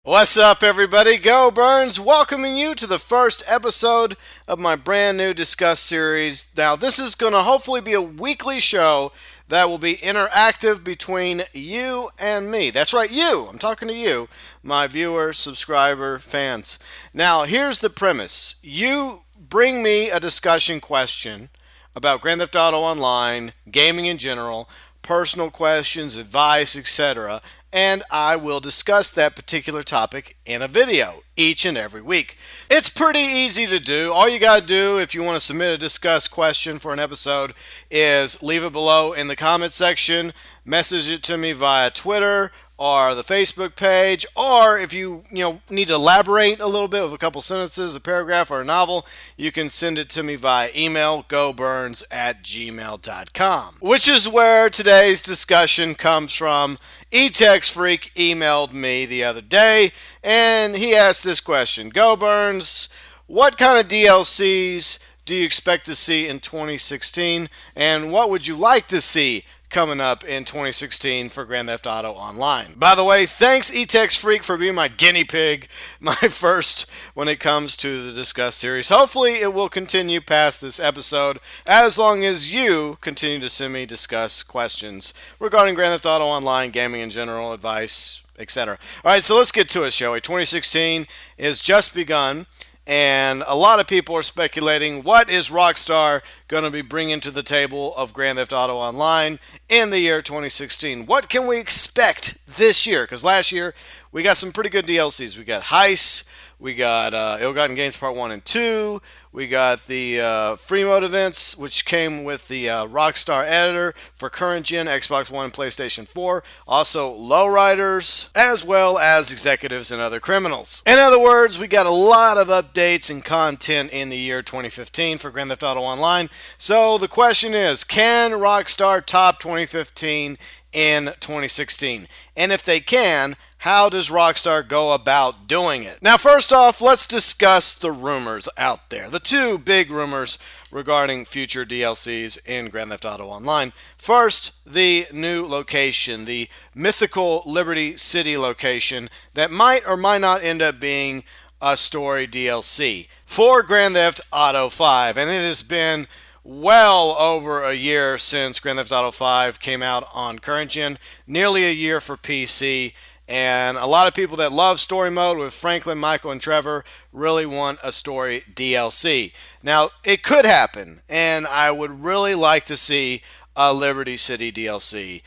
What's up, everybody? GeauxBurns welcoming you to the first episode of my brand new Discuss series. Now, this is going to hopefully be a weekly show that will be interactive between you and me. That's right, you. I'm talking to you, my viewer, subscriber, fans. Now, here's the premise. You bring me a discussion question about Grand Theft Auto Online, gaming in general, personal questions, advice, etc., and I will discuss that particular topic in a video each and every week. It's pretty easy to do. All you got to do if you want to submit a discuss question for an episode is leave it below in the comment section, message it to me via Twitter or the Facebook page, or if you need to elaborate a little bit with a couple sentences, a paragraph, or a novel, you can send it to me via email, GeauxBurns@gmail.com, which is where today's discussion comes from. E-Text Freak emailed me the other day, and he asked this question: GeauxBurns, what kind of DLCs do you expect to see in 2016, and what would you like to see coming up in 2016 for Grand Theft Auto Online? By the way, thanks E-Text Freak for being my guinea pig, my first when it comes to the Discuss series. Hopefully it will continue past this episode as long as you continue to send me Discuss questions regarding Grand Theft Auto Online, gaming in general, advice, etc. Alright, so let's get to it, shall we? 2016 is just begun, and a lot of people are speculating what is Rockstar going to be bringing to the table of Grand Theft Auto Online in the year 2016. What can we expect this year? Because last year we got some pretty good DLCs. We got Heist, we got Ill-Gotten Gains Part 1 and 2, we got the free mode events, which came with the Rockstar editor for current gen Xbox One and PlayStation 4. Also, lowriders, as well as executives and other criminals. In other words, we got a lot of updates and content in the year 2015 for Grand Theft Auto Online. So the question is, can Rockstar top 2015 in 2016? And if they can, how does Rockstar go about doing it? Now, first off, let's discuss the rumors out there. The two big rumors regarding future DLCs in Grand Theft Auto Online. First, the new location, the mythical Liberty City location that might or might not end up being a story DLC for Grand Theft Auto 5. And it has been well over a year since Grand Theft Auto 5 came out on current gen, nearly a year for PC. And a lot of people that love story mode with Franklin, Michael, and Trevor really want a story DLC. Now, it could happen, and I would really like to see a Liberty City DLC.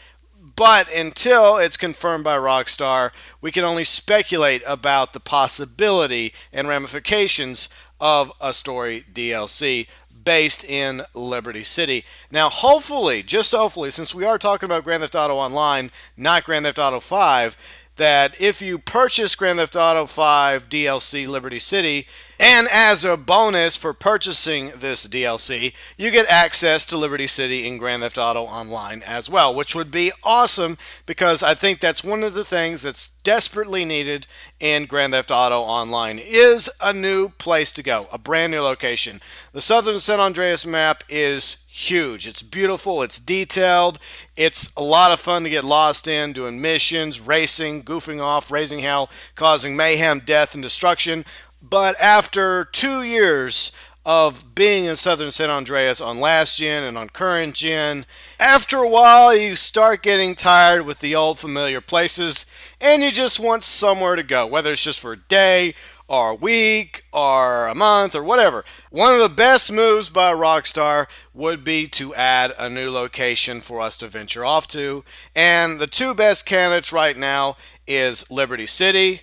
But until it's confirmed by Rockstar, we can only speculate about the possibility and ramifications of a story DLC based in Liberty City. Now, hopefully, just hopefully, since we are talking about Grand Theft Auto Online, not Grand Theft Auto 5, that if you purchase Grand Theft Auto 5 DLC Liberty City, and as a bonus for purchasing this DLC, you get access to Liberty City in Grand Theft Auto Online as well, which would be awesome because I think that's one of the things that's desperately needed in Grand Theft Auto Online is a new place to go, a brand new location. The Southern San Andreas map is huge. It's beautiful. It's detailed. It's a lot of fun to get lost in, doing missions, racing, goofing off, raising hell, causing mayhem, death, and destruction. But after 2 years of being in Southern San Andreas on last gen and on current gen, after a while you start getting tired with the old familiar places and you just want somewhere to go, whether it's just for a day or a week or a month or whatever. One of the best moves by Rockstar would be to add a new location for us to venture off to. And the two best candidates right now is Liberty City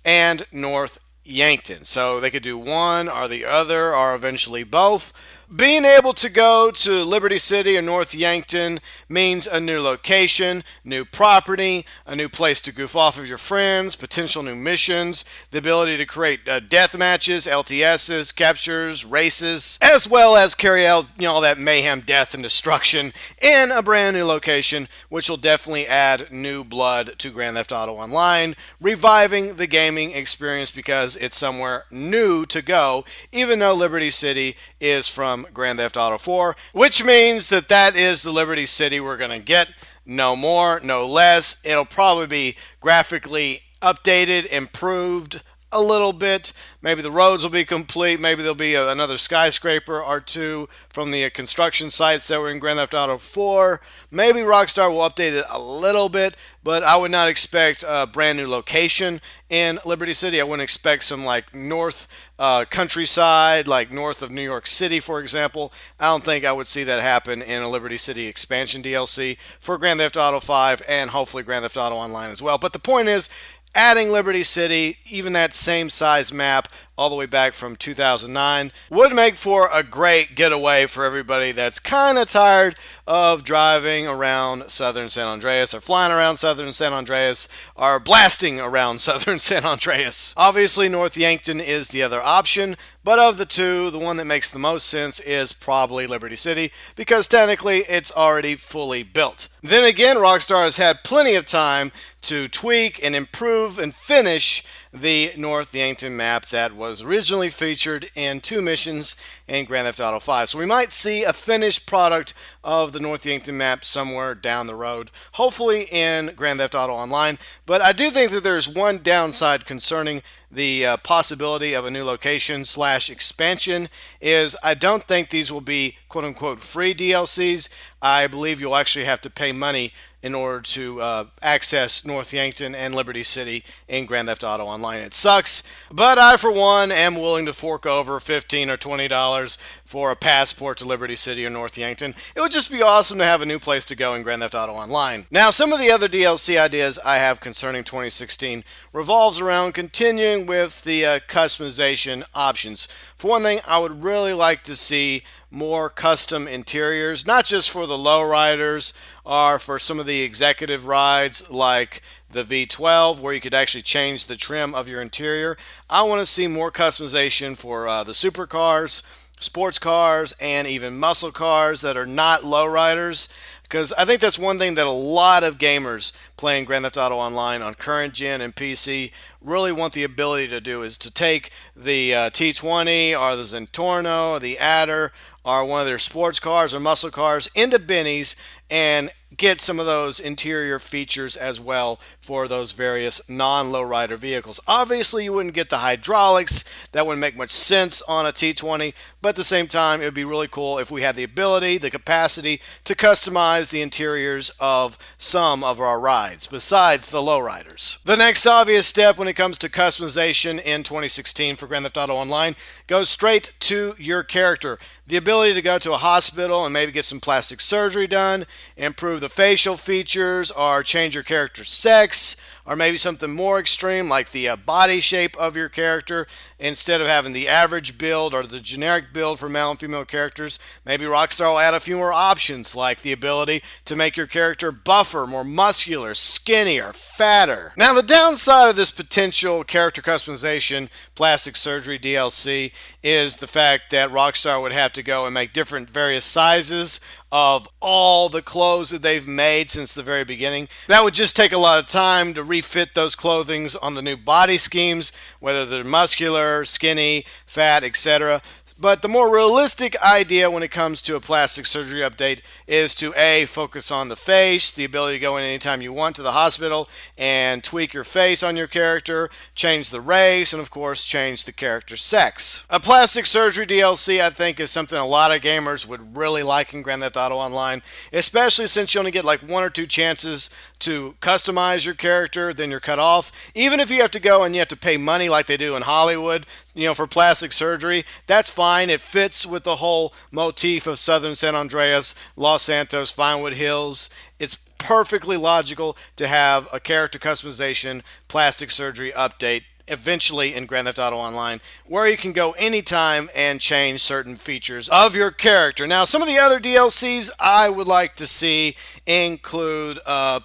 and North Yankton. So they could do one or the other or eventually both. Being able to go to Liberty City or North Yankton means a new location, new property, a new place to goof off with your friends, potential new missions, the ability to create death matches, LTSs, captures, races, as well as carry out all that mayhem, death, and destruction in a brand new location, which will definitely add new blood to Grand Theft Auto Online, reviving the gaming experience because it's somewhere new to go, even though Liberty City is from Grand Theft Auto 4, which means that is the Liberty City we're going to get. No more, no less. It'll probably be graphically updated, improved a little bit. Maybe the roads will be complete. Maybe there'll be another skyscraper or two from the construction sites that were in Grand Theft Auto 4. Maybe Rockstar will update it a little bit, but I would not expect a brand new location in Liberty City. I wouldn't expect some like north countryside, like north of New York City, for example. I don't think I would see that happen in a Liberty City expansion DLC for Grand Theft Auto 5 and hopefully Grand Theft Auto Online as well. But the point is, adding Liberty City, even that same size map, all the way back from 2009, would make for a great getaway for everybody that's kind of tired of driving around southern San Andreas, or flying around southern San Andreas, or blasting around southern San Andreas. Obviously, North Yankton is the other option, but of the two, the one that makes the most sense is probably Liberty City, because technically it's already fully built. Then again, Rockstar has had plenty of time to tweak and improve and finish the North Yankton map that was originally featured in 2 missions in Grand Theft Auto 5. So we might see a finished product of the North Yankton map somewhere down the road, hopefully in Grand Theft Auto Online. But I do think that there's one downside concerning the possibility of a new location slash expansion is I don't think these will be quote unquote free DLCs. I believe you'll actually have to pay money in order to access North Yankton and Liberty City in Grand Theft Auto Online. It sucks, but I, for one, am willing to fork over $15 or $20 for a passport to Liberty City or North Yankton. It would just be awesome to have a new place to go in Grand Theft Auto Online. Now, some of the other DLC ideas I have concerning 2016 revolves around continuing with the customization options. For one thing, I would really like to see more custom interiors, not just for the lowriders or for some of the executive rides like the V12, where you could actually change the trim of your interior. I want to see more customization for the supercars, sports cars, and even muscle cars that are not lowriders. Because I think that's one thing that a lot of gamers playing Grand Theft Auto Online on current gen and PC really want the ability to do, is to take the T20 or the Zentorno or the Adder or one of their sports cars or muscle cars into Benny's and get some of those interior features as well for those various non-lowrider vehicles. Obviously, you wouldn't get the hydraulics. That wouldn't make much sense on a T20, but at the same time, it would be really cool if we had the ability, the capacity to customize the interiors of some of our rides, besides the lowriders. The next obvious step when it comes to customization in 2016 for Grand Theft Auto Online goes straight to your character. The ability to go to a hospital and maybe get some plastic surgery done, improve the facial features, or change your character's sex, or maybe something more extreme like the body shape of your character. Instead of having the average build or the generic build for male and female characters, maybe Rockstar will add a few more options like the ability to make your character buffer, more muscular, skinnier, fatter. Now, the downside of this potential character customization plastic surgery DLC is the fact that Rockstar would have to go and make different various sizes of all the clothes that they've made since the very beginning. That would just take a lot of time to refit those clothings on the new body schemes, whether they're muscular, skinny, fat, etc. But the more realistic idea when it comes to a plastic surgery update is to A, focus on the face, the ability to go in anytime you want to the hospital and tweak your face on your character, change the race, and of course change the character's sex. A plastic surgery DLC, I think, is something a lot of gamers would really like in Grand Theft Auto Online, especially since you only get like 1 or 2 chances to customize your character, then you're cut off. Even if you have to go and you have to pay money like they do in Hollywood, for plastic surgery, that's fine. It fits with the whole motif of Southern San Andreas, Los Santos, Vinewood Hills. It's perfectly logical to have a character customization plastic surgery update eventually in Grand Theft Auto Online, where you can go anytime and change certain features of your character. Now, some of the other DLCs I would like to see include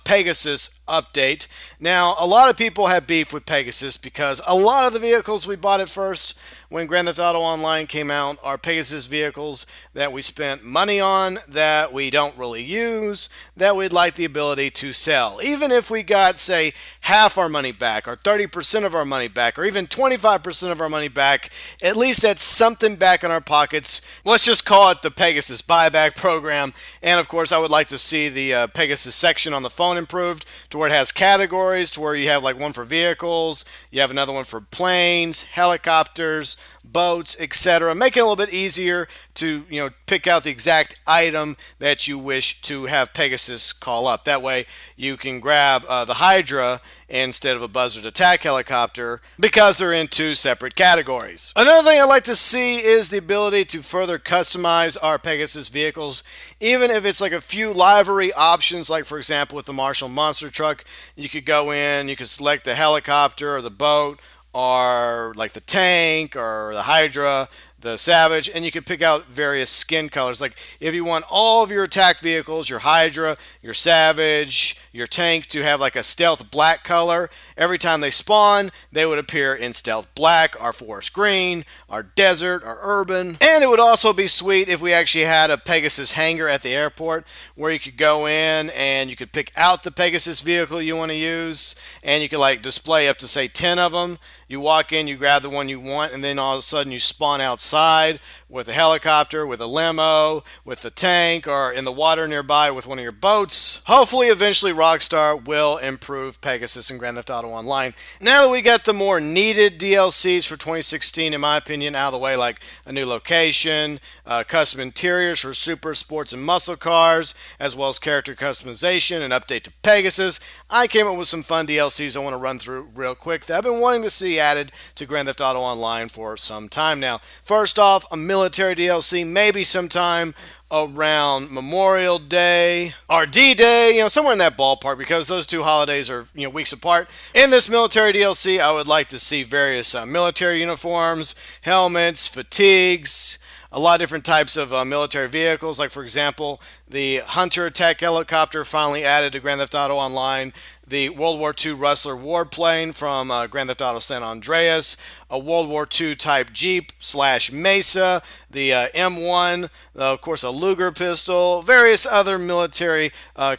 Pegasus update. Now, a lot of people have beef with Pegasus because a lot of the vehicles we bought at first when Grand Theft Auto Online came out are Pegasus vehicles that we spent money on, that we don't really use, that we'd like the ability to sell. Even if we got, say, half our money back, or 30% of our money back, or even 25% of our money back, at least that's something back in our pockets. Let's just call it the Pegasus buyback program. And of course, I would like to see the Pegasus section on the phone improved to where it has categories, to where you have like one for vehicles, you have another one for planes, helicopters, boats, etc. Make it a little bit easier to pick out the exact item that you wish to have Pegasus call up. That way you can grab the Hydra instead of a buzzard attack helicopter because they're in two separate categories. Another thing I'd like to see is the ability to further customize our Pegasus vehicles, even if it's like a few livery options, like for example with the Marshall Monster Truck, you could go in, you could select the helicopter or the boat or like the tank or the Hydra, the Savage, and you can pick out various skin colors. Like if you want all of your attack vehicles, your Hydra, your Savage, your tank to have like a stealth black color, every time they spawn, they would appear in stealth black, our forest green, our desert, our urban. And it would also be sweet if we actually had a Pegasus hangar at the airport where you could go in and you could pick out the Pegasus vehicle you want to use, and you could like display up to say 10 of them. You walk in, you grab the one you want, and then all of a sudden you spawn outside with a helicopter, with a limo, with a tank, or in the water nearby with one of your boats. Hopefully, eventually, Rockstar will improve Pegasus and Grand Theft Auto Online. Now that we got the more needed DLCs for 2016, in my opinion, out of the way, like a new location, custom interiors for super sports and muscle cars, as well as character customization and update to Pegasus, I came up with some fun DLCs I want to run through real quick that I've been wanting to see added to Grand Theft Auto Online for some time now. First off, a military DLC, maybe sometime around Memorial Day or D-Day, somewhere in that ballpark, because those two holidays are weeks apart. In this military DLC, I would like to see various military uniforms, helmets, fatigues, a lot of different types of military vehicles, like for example, the Hunter attack helicopter finally added to Grand Theft Auto Online, the World War II Rustler warplane from Grand Theft Auto San Andreas, a World War II type Jeep / Mesa, the M1, of course a Luger pistol, various other military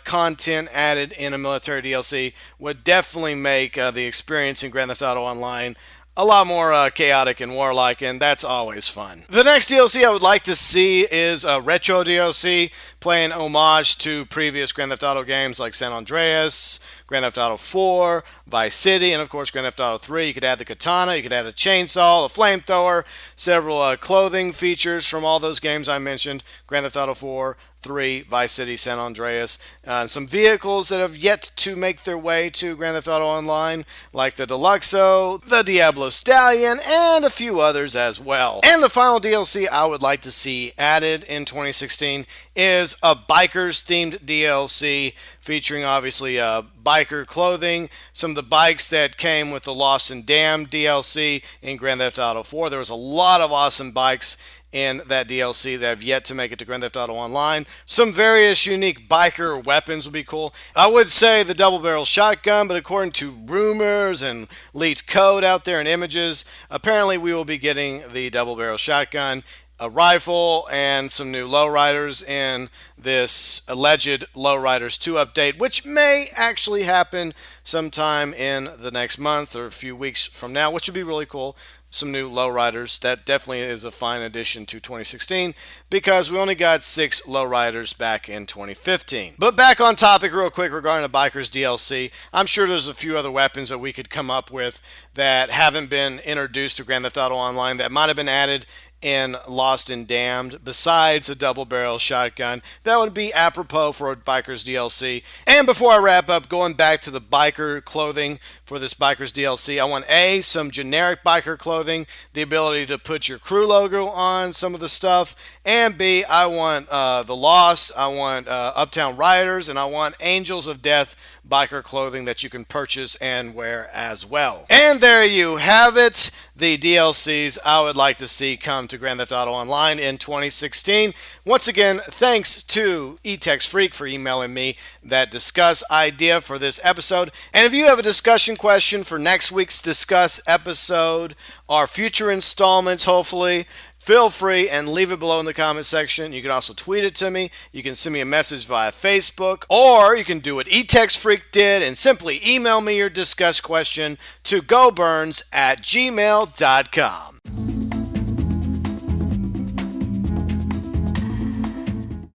content added in a military DLC would definitely make the experience in Grand Theft Auto Online a lot more chaotic and warlike, and that's always fun. The next DLC I would like to see is a retro DLC, playing homage to previous Grand Theft Auto games like San Andreas, Grand Theft Auto 4, Vice City, and of course Grand Theft Auto 3. You could add the katana, you could add a chainsaw, a flamethrower, several clothing features from all those games I mentioned, Grand Theft Auto 4, 3, Vice City, San Andreas, and some vehicles that have yet to make their way to Grand Theft Auto Online, like the Deluxo, the Diablo Stallion, and a few others as well. And the final DLC I would like to see added in 2016 is a bikers-themed DLC featuring obviously biker clothing, some of the bikes that came with the Lost and Damned DLC in Grand Theft Auto 4. There was a lot of awesome bikes in that DLC that have yet to make it to Grand Theft Auto Online. Some various unique biker weapons would be cool. I would say the double barrel shotgun, but according to rumors and leaked code out there and images, apparently we will be getting the double barrel shotgun, a rifle, and some new lowriders in this alleged Lowriders 2 update, which may actually happen sometime in the next month or a few weeks from now, which would be really cool. Some new lowriders. That definitely is a fine addition to 2016 because we only got 6 lowriders back in 2015. But back on topic real quick regarding the Bikers DLC, I'm sure there's a few other weapons that we could come up with that haven't been introduced to Grand Theft Auto Online that might have been added in Lost and Damned besides a double barrel shotgun. That would be apropos for a Bikers DLC. And before I wrap up, going back to the biker clothing for this Bikers DLC, I want some generic biker clothing, the ability to put your crew logo on some of the stuff, and B, I want the Lost, I want Uptown Riders, and I want Angels of Death biker clothing that you can purchase and wear as well. And there you have it, the DLCs I would like to see come to Grand Theft Auto Online in 2016. Once again, thanks to eTex Freak for emailing me that Discuss idea for this episode. And if you have a discussion question for next week's Discuss episode or future installments, hopefully, feel free and leave it below in the comment section. You can also tweet it to me. You can send me a message via Facebook, or you can do what eTex Freak did and simply email me your Discuss question to GeauxBurns@gmail.com.